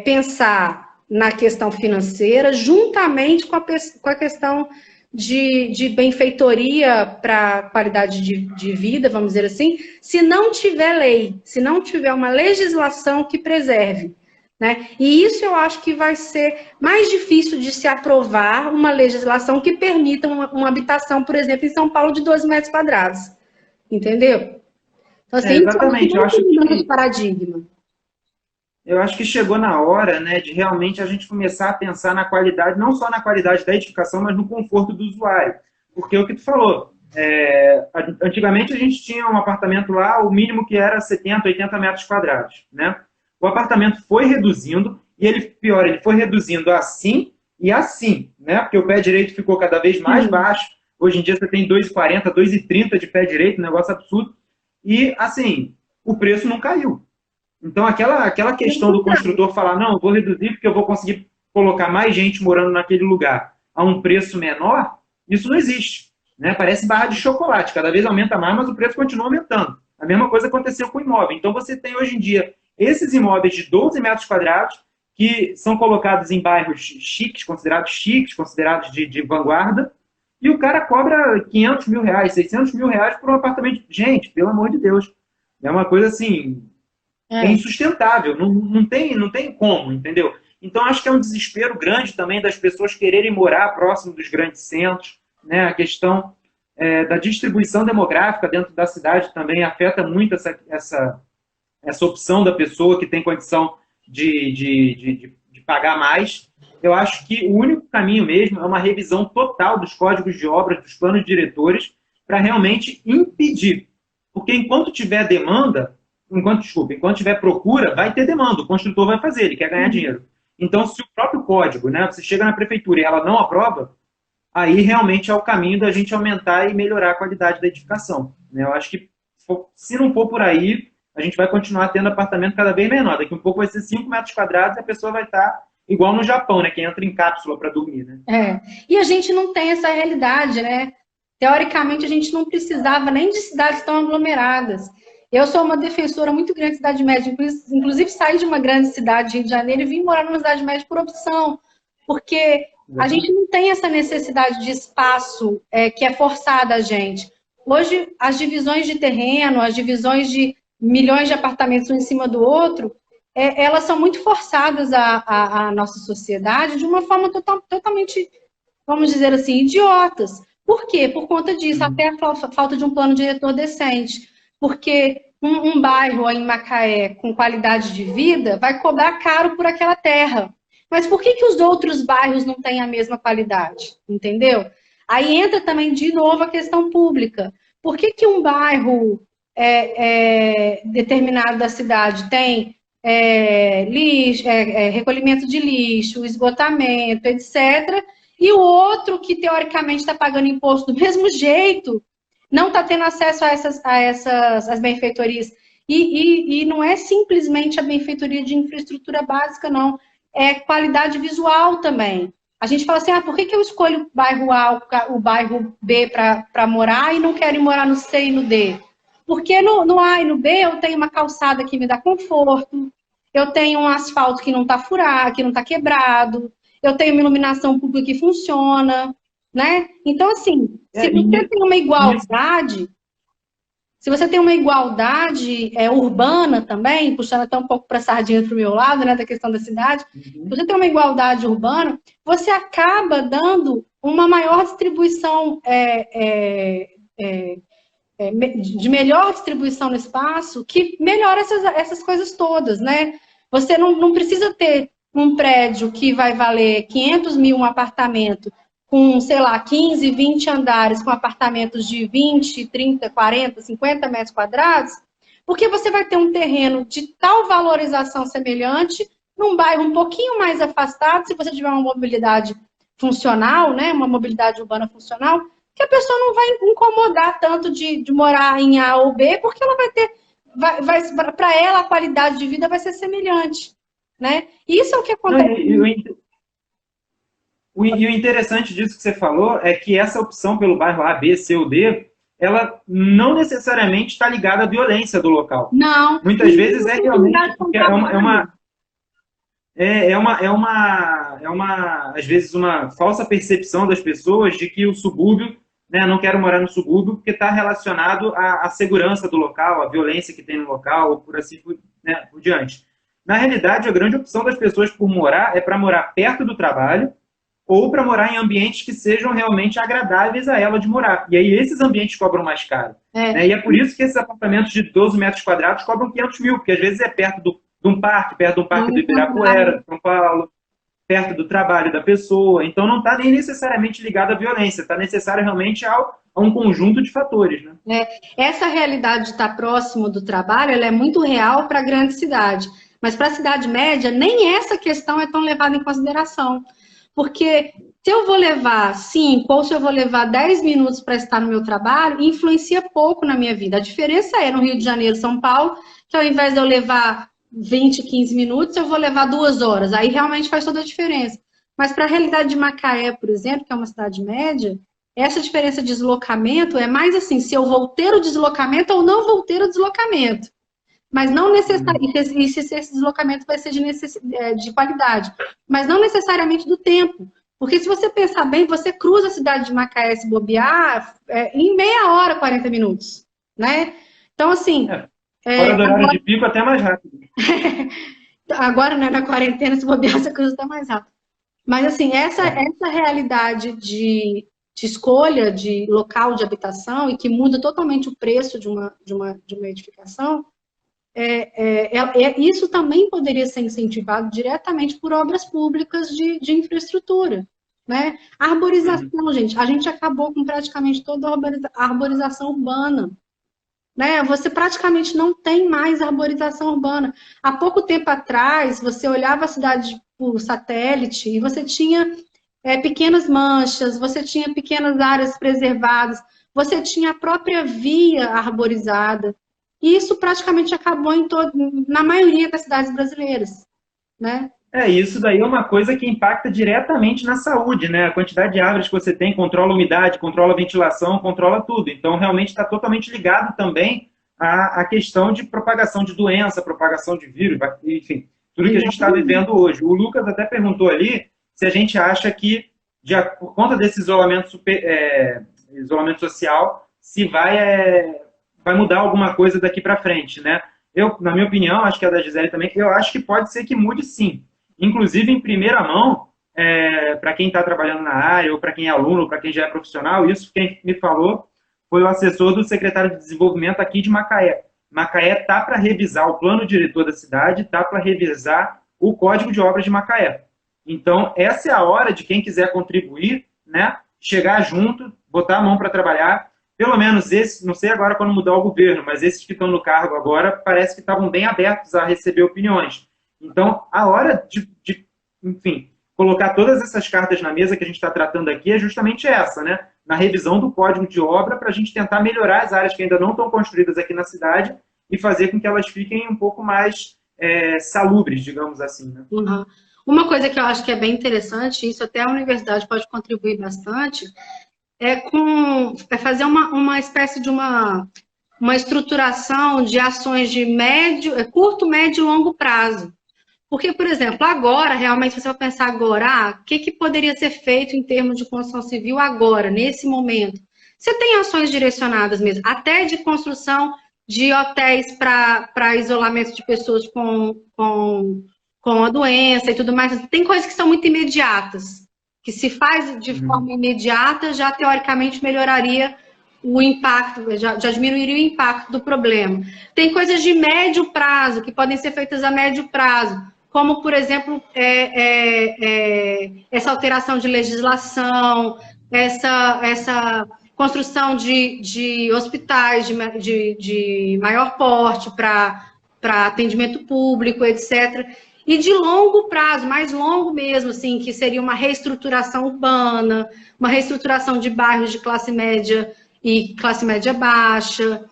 pensar na questão financeira juntamente com a questão de benfeitoria para a qualidade de vida, vamos dizer assim, se não tiver lei, se não tiver uma legislação que preserve. Né? E isso eu acho que vai ser mais difícil de se aprovar uma legislação que permita uma habitação, por exemplo, em São Paulo, de 12 metros quadrados. Entendeu? Então, assim, exatamente. Eu acho que paradigma. Eu acho que chegou na hora, né, de realmente a gente começar a pensar na qualidade, não só na qualidade da edificação, mas no conforto do usuário. Porque é o que tu falou, antigamente a gente tinha um apartamento lá, o mínimo que era 70, 80 metros quadrados, né? O apartamento foi reduzindo, e ele foi reduzindo assim e assim, né? Porque o pé direito ficou cada vez mais baixo. Hoje em dia você tem 2,40, 2,30 de pé direito, um negócio absurdo. E, assim, o preço não caiu. Então, aquela questão do construtor falar, não, eu vou reduzir porque eu vou conseguir colocar mais gente morando naquele lugar a um preço menor, isso não existe. Né? Parece barra de chocolate, cada vez aumenta mais, mas o preço continua aumentando. A mesma coisa aconteceu com o imóvel. Então, você tem hoje em dia esses imóveis de 12 metros quadrados que são colocados em bairros chiques, considerados de vanguarda, e o cara cobra 500 mil reais, 600 mil reais por um apartamento. Gente, pelo amor de Deus. É uma coisa assim... É insustentável, não tem como, entendeu? Então, acho que é um desespero grande também das pessoas quererem morar próximo dos grandes centros, né? A questão da distribuição demográfica dentro da cidade também afeta muito essa opção da pessoa que tem condição de pagar mais. Eu acho que o único caminho mesmo é uma revisão total dos códigos de obras, dos planos diretores, para realmente impedir. Porque enquanto tiver demanda... Enquanto tiver procura, vai ter demanda, o construtor vai fazer, ele quer ganhar dinheiro. Então, se o próprio código, né, você chega na prefeitura e ela não aprova, aí realmente é o caminho da gente aumentar e melhorar a qualidade da edificação. Né? Eu acho que, se não for por aí, a gente vai continuar tendo apartamento cada vez menor. Daqui um pouco vai ser 5 metros quadrados e a pessoa vai estar igual no Japão, né, que entra em cápsula para dormir. Né? E a gente não tem essa realidade, né? Teoricamente, a gente não precisava nem de cidades tão aglomeradas. Eu sou uma defensora muito grande de cidade média, inclusive saí de uma grande cidade, Rio de Janeiro, e vim morar numa cidade média por opção, porque a gente não tem essa necessidade de espaço que é forçada a gente. Hoje, as divisões de terreno, as divisões de milhões de apartamentos um em cima do outro, elas são muito forçadas à nossa sociedade de uma forma totalmente, vamos dizer assim, idiotas. Por quê? Por conta disso, até a falta de um plano diretor decente. Porque um bairro em Macaé com qualidade de vida vai cobrar caro por aquela terra. Mas por que os outros bairros não têm a mesma qualidade? Entendeu? Aí entra também, de novo, a questão pública. Por que um bairro determinado da cidade tem lixo, recolhimento de lixo, esgotamento, etc., e o outro, que teoricamente está pagando imposto do mesmo jeito, não está tendo acesso a essas benfeitorias? E não é simplesmente a benfeitoria de infraestrutura básica, não. É qualidade visual também. A gente fala assim, por que eu escolho o bairro A, o bairro B para morar e não quero ir morar no C e no D? Porque no A e no B eu tenho uma calçada que me dá conforto, eu tenho um asfalto que não está furado, que não está quebrado, eu tenho uma iluminação pública que funciona, né? Então, assim, se você tem uma igualdade... Se você tem uma igualdade urbana também, puxando até um pouco para a sardinha para o meu lado, né, da questão da cidade, se você tem uma igualdade urbana, você acaba dando uma maior distribuição, de melhor distribuição no espaço, que melhora essas coisas todas, né? Você não precisa ter um prédio que vai valer 500 mil um apartamento, com, sei lá, 15, 20 andares, com apartamentos de 20, 30, 40, 50 metros quadrados, porque você vai ter um terreno de tal valorização semelhante, num bairro um pouquinho mais afastado, se você tiver uma mobilidade funcional, né, uma mobilidade urbana funcional, que a pessoa não vai incomodar tanto de morar em A ou B, porque ela vai ter, para ela a qualidade de vida vai ser semelhante, né? Isso é o que acontece. E o interessante disso que você falou é que essa opção pelo bairro A, B, C ou D, ela não necessariamente está ligada à violência do local. Não. Muitas vezes é realmente porque às vezes, uma falsa percepção das pessoas de que o subúrbio, né, não quero morar no subúrbio porque está relacionado à segurança do local, à violência que tem no local, ou por assim por diante. Na realidade, a grande opção das pessoas por morar é para morar perto do trabalho, ou para morar em ambientes que sejam realmente agradáveis a ela de morar. E aí esses ambientes cobram mais caro. Né? E é por isso que esses apartamentos de 12 metros quadrados cobram 500 mil, porque às vezes é perto de um parque, do Ibirapuera, São Paulo, perto do trabalho da pessoa. Então não está nem necessariamente ligado à violência, está necessário realmente a um conjunto de fatores. Né? Essa realidade de estar próximo do trabalho, ela é muito real para a grande cidade. Mas para a cidade média, nem essa questão é tão levada em consideração. Porque se eu vou levar 5 ou se eu vou levar 10 minutos para estar no meu trabalho, influencia pouco na minha vida. A diferença é no Rio de Janeiro, São Paulo, que ao invés de eu levar 20, 15 minutos, eu vou levar 2 horas. Aí realmente faz toda a diferença. Mas para a realidade de Macaé, por exemplo, que é uma cidade média, essa diferença de deslocamento é mais assim, se eu vou ter o deslocamento ou não vou ter o deslocamento. Mas não necessariamente, e se esse deslocamento vai ser de qualidade, mas não necessariamente do tempo. Porque se você pensar bem, você cruza a cidade de Macaé, se bobear, em meia hora, 40 minutos, né? Então, assim... Fora do horário de pico, até mais rápido. Agora, né, na quarentena, se bobear, você cruza até mais rápido. Mas, assim, essa realidade de escolha de local de habitação e que muda totalmente o preço de uma edificação, isso também poderia ser incentivado diretamente por obras públicas de infraestrutura, né? A arborização, gente, a gente acabou com praticamente toda a arborização urbana, né? Você praticamente não tem mais arborização urbana. Há pouco tempo atrás, você olhava a cidade por satélite e você tinha pequenas manchas, você tinha pequenas áreas preservadas, você tinha a própria via arborizada. E isso praticamente acabou na maioria das cidades brasileiras, né? Isso daí é uma coisa que impacta diretamente na saúde, né? A quantidade de árvores que você tem controla a umidade, controla a ventilação, controla tudo. Então, realmente está totalmente ligado também à questão de propagação de doença, propagação de vírus, enfim, tudo que a gente está vivendo hoje. O Lucas até perguntou ali se a gente acha que, por conta desse isolamento social, se vai mudar alguma coisa daqui para frente, né? Eu, na minha opinião, acho que a da Gisele também, eu acho que pode ser que mude sim. Inclusive, em primeira mão, para quem está trabalhando na área, ou para quem é aluno, ou para quem já é profissional, isso quem me falou foi o assessor do secretário de desenvolvimento aqui de Macaé. Macaé está para revisar o plano diretor da cidade, está para revisar o Código de Obras de Macaé. Então, essa é a hora de quem quiser contribuir, né, chegar junto, botar a mão para trabalhar. Pelo menos esses, não sei agora quando mudar o governo, mas esses que estão no cargo agora parece que estavam bem abertos a receber opiniões. Então, a hora enfim, colocar todas essas cartas na mesa que a gente está tratando aqui é justamente essa, né? Na revisão do Código de Obra, para a gente tentar melhorar as áreas que ainda não estão construídas aqui na cidade e fazer com que elas fiquem um pouco mais salubres, digamos assim, né? Uhum. Uma coisa que eu acho que é bem interessante, isso até a universidade pode contribuir bastante, é fazer uma espécie de uma estruturação de ações de curto, médio e longo prazo. Porque, por exemplo, agora, realmente, você vai pensar agora, o que poderia ser feito em termos de construção civil agora, nesse momento? Você tem ações direcionadas mesmo, até de construção de hotéis para isolamento de pessoas com a doença e tudo mais. Tem coisas que são muito imediatas, que se faz de forma imediata, já teoricamente melhoraria o impacto, já diminuiria o impacto do problema. Tem coisas de médio prazo, que podem ser feitas a médio prazo, como, por exemplo, essa alteração de legislação, essa construção de hospitais de maior porte para atendimento público, etc., e de longo prazo, mais longo mesmo, assim, que seria uma reestruturação urbana, uma reestruturação de bairros de classe média e classe média baixa,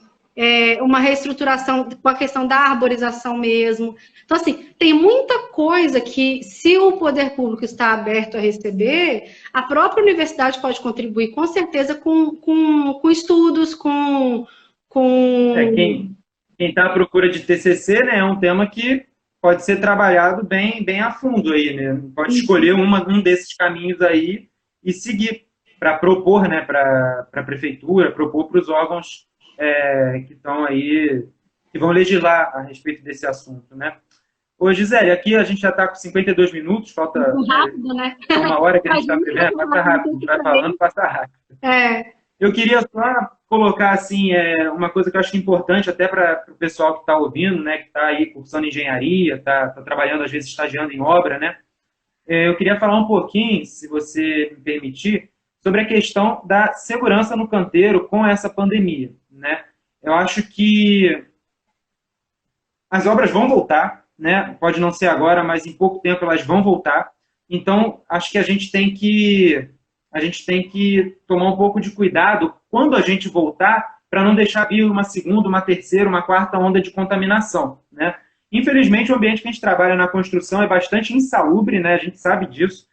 uma reestruturação com a questão da arborização mesmo. Então, assim, tem muita coisa que, se o poder público está aberto a receber, a própria universidade pode contribuir, com certeza, com estudos, Quem está à procura de TCC, né, é um tema que pode ser trabalhado bem a fundo aí, né? Pode escolher um desses caminhos aí e seguir para propor, né, para a prefeitura, propor para os órgãos que estão aí, que vão legislar a respeito desse assunto, né? Ô, Gisele, aqui a gente já está com 52 minutos, falta rápido, né? Uma hora que a gente está prevendo, passa rápido, a gente vai falando, passa rápido. Eu queria só colocar assim, uma coisa que eu acho importante até para o pessoal que está ouvindo, né, que está aí cursando engenharia, está trabalhando, às vezes, estagiando em obra, né? Eu queria falar um pouquinho, se você me permitir, sobre a questão da segurança no canteiro com essa pandemia, né? Eu acho que as obras vão voltar, né? Pode não ser agora, mas em pouco tempo elas vão voltar. Então, acho que a gente tem que tomar um pouco de cuidado quando a gente voltar para não deixar vir uma segunda, uma terceira, uma quarta onda de contaminação, né? Infelizmente, o ambiente que a gente trabalha na construção é bastante insalubre, né? A gente sabe disso.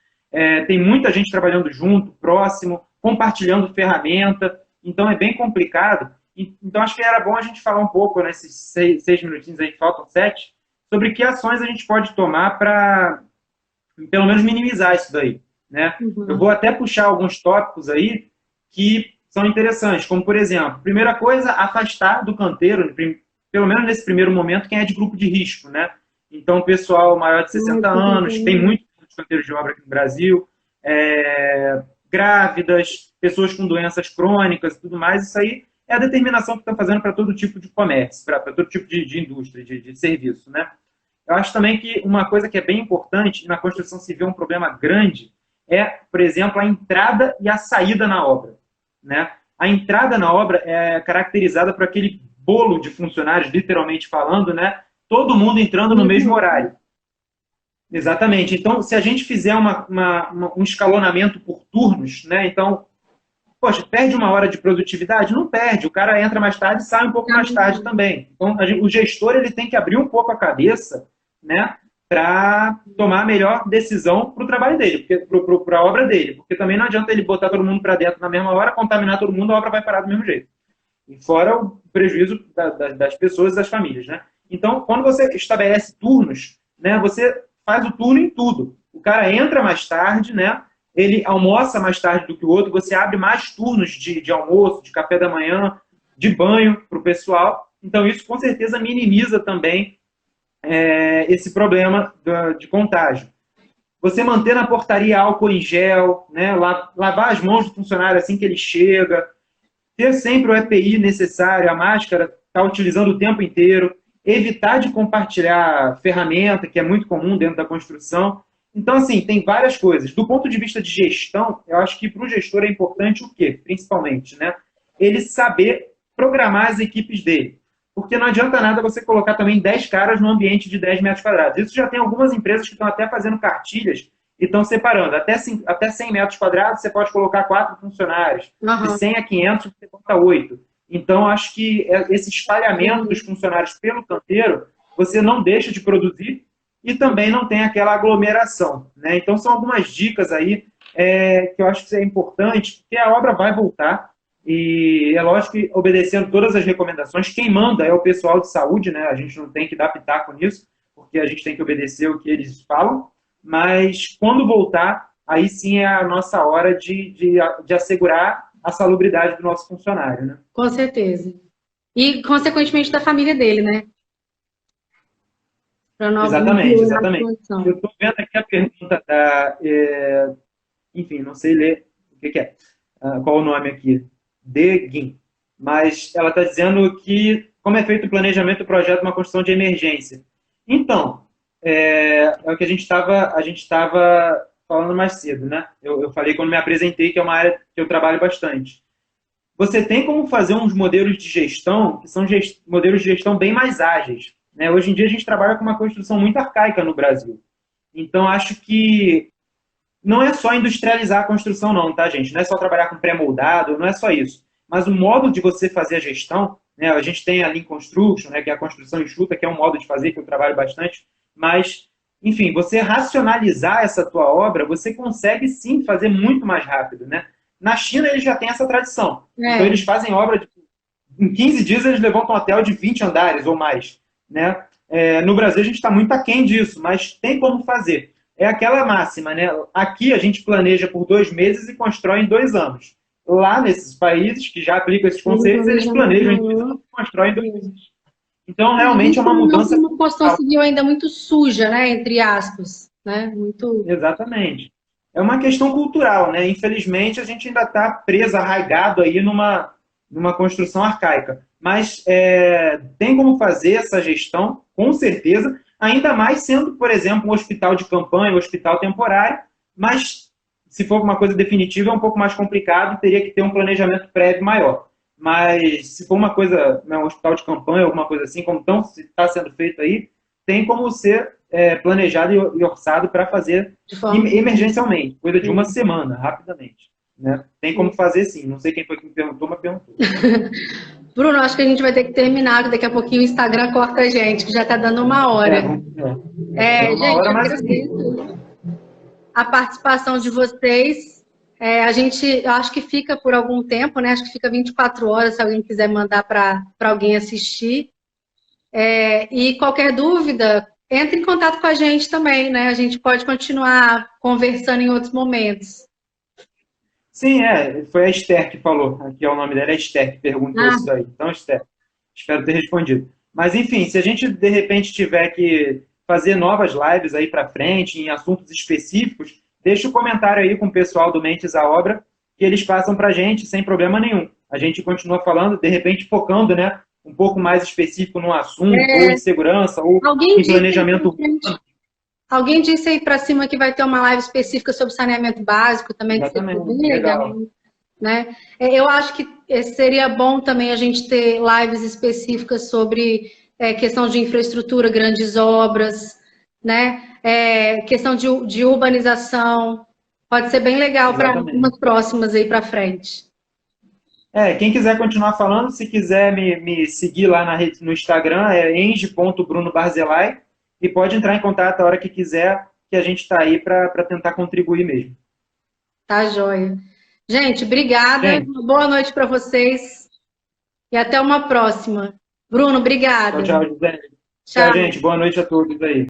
Tem muita gente trabalhando junto, próximo, compartilhando ferramenta, então é bem complicado. Então, acho que era bom a gente falar um pouco, nesses 6 minutinhos aí, que faltam 7, sobre que ações a gente pode tomar para, pelo menos, minimizar isso daí, né? Eu vou até puxar alguns tópicos aí que são interessantes, como, por exemplo, primeira coisa, afastar do canteiro, pelo menos nesse primeiro momento, quem é de grupo de risco, né? Então, o pessoal maior de 60 anos, tem muitos canteiros de obra aqui no Brasil, grávidas, pessoas com doenças crônicas e tudo mais, isso aí é a determinação que estão fazendo para todo tipo de comércio, para todo tipo de indústria, de serviço, né? Eu acho também que uma coisa que é bem importante, e na construção civil é um problema grande, por exemplo, a entrada e a saída na obra, né? A entrada na obra é caracterizada por aquele bolo de funcionários, literalmente falando, né? Todo mundo entrando no mesmo horário. Exatamente. Então, se a gente fizer um escalonamento por turnos, né? Então, poxa, perde uma hora de produtividade? Não perde. O cara entra mais tarde e sai um pouco mais tarde também. Então, o gestor ele tem que abrir um pouco a cabeça, né? Para tomar a melhor decisão para o trabalho dele, para a obra dele. Porque também não adianta ele botar todo mundo para dentro na mesma hora, contaminar todo mundo, a obra vai parar do mesmo jeito. E fora o prejuízo das pessoas e das famílias, né? Então, quando você estabelece turnos, né, você faz o turno em tudo. O cara entra mais tarde, né? ele almoça mais tarde do que o outro, você abre mais turnos de almoço, de café da manhã, de banho para o pessoal. Então, isso com certeza minimiza também esse problema de contágio. Você manter na portaria álcool em gel, né, lavar as mãos do funcionário assim que ele chega, ter sempre o EPI necessário, a máscara, estar utilizando o tempo inteiro, evitar de compartilhar ferramenta, que é muito comum dentro da construção. Então, assim, tem várias coisas. Do ponto de vista de gestão, eu acho que para o gestor é importante o quê? Principalmente, né? Ele saber programar as equipes dele. Porque não adianta nada você colocar também 10 caras no ambiente de 10 metros quadrados. Isso já tem algumas empresas que estão até fazendo cartilhas e estão separando. Até 100 metros quadrados você pode colocar 4 funcionários. Uhum. De 100 a 500 você bota 8. Então, acho que esse espalhamento dos funcionários pelo canteiro, você não deixa de produzir e também não tem aquela aglomeração, né? Então, são algumas dicas aí que eu acho que é importante, porque a obra vai voltar e é lógico que obedecendo todas as recomendações, quem manda é o pessoal de saúde, né? A gente não tem que dar pitaco nisso, porque a gente tem que obedecer o que eles falam, mas quando voltar, aí sim é a nossa hora de assegurar a salubridade do nosso funcionário, né? Com certeza. E, consequentemente, da família dele, né? Exatamente. Eu estou vendo aqui a pergunta da... enfim, não sei ler o que é. Qual o nome aqui? Deguin. Mas ela está dizendo que como é feito o planejamento do projeto de uma construção de emergência. Então, é o que a gente estava falando mais cedo, né? Eu falei quando me apresentei que é uma área que eu trabalho bastante. Você tem como fazer uns modelos de gestão que são modelos de gestão bem mais ágeis, né? Hoje em dia a gente trabalha com uma construção muito arcaica no Brasil. Então, acho que não é só industrializar a construção não, tá, gente? Não é só trabalhar com pré-moldado, não é só isso. Mas o modo de você fazer a gestão, né? A gente tem a Lean Construction, né? Que é a construção enxuta, que é um modo de fazer que eu trabalho bastante, mas, enfim, você racionalizar essa tua obra, você consegue sim fazer muito mais rápido, né? Na China eles já têm essa tradição. Então eles fazem obra, em 15 dias eles levantam um hotel de 20 andares ou mais, né? No Brasil a gente está muito aquém disso, mas tem como fazer. É aquela máxima, né? Aqui a gente planeja por 2 meses e constrói em 2 anos. Lá nesses países que já aplicam esses conceitos, eles planejam em 2 anos e constroem em 2 meses. Então, realmente é uma mudança... Uma construção civil ainda muito suja, né? Entre aspas. Né? Muito... Exatamente. É uma questão cultural, né? Infelizmente, a gente ainda está preso, arraigado aí numa construção arcaica. Mas tem como fazer essa gestão, com certeza, ainda mais sendo, por exemplo, um hospital de campanha, um hospital temporário, mas se for uma coisa definitiva é um pouco mais complicado, teria que ter um planejamento prévio maior. Mas se for uma coisa, um hospital de campanha, alguma coisa assim, como está sendo feito aí, tem como ser planejado e orçado para fazer emergencialmente, coisa de uma semana, rapidamente. Né? Tem como fazer sim, não sei quem foi que me perguntou, mas perguntou. Bruno, acho que a gente vai ter que terminar, que daqui a pouquinho o Instagram corta a gente, que já está dando 1 hora. Gente, eu agradeço a participação de vocês. A gente, eu acho que fica por algum tempo, né? Acho que fica 24 horas, se alguém quiser mandar para alguém assistir. E qualquer dúvida, entre em contato com a gente também, né? A gente pode continuar conversando em outros momentos. Sim, foi a Esther que falou. Aqui é o nome dela, é Esther, que perguntou isso daí. Então, Esther, espero ter respondido. Mas, enfim, se a gente, de repente, tiver que fazer novas lives aí para frente, em assuntos específicos, deixa o comentário aí com o pessoal do Mentes à Obra, que eles passam para a gente sem problema nenhum. A gente continua falando, de repente, focando, né, um pouco mais específico no assunto, ou em segurança, ou em planejamento. Alguém disse aí para cima que vai ter uma live específica sobre saneamento básico também, que seria bem legal. Né? Eu acho que seria bom também a gente ter lives específicas sobre questão de infraestrutura, grandes obras, né? Questão de urbanização. Pode ser bem legal para umas próximas aí para frente. Quem quiser continuar falando, se quiser me seguir lá no Instagram, é enge.brunobarzellai. E pode entrar em contato a hora que quiser, que a gente está aí para tentar contribuir mesmo. Tá joia. Gente, obrigada. Uma boa noite para vocês. E até uma próxima. Bruno, obrigada. Tchau, Gisele. Tchau, gente. Boa noite a todos aí.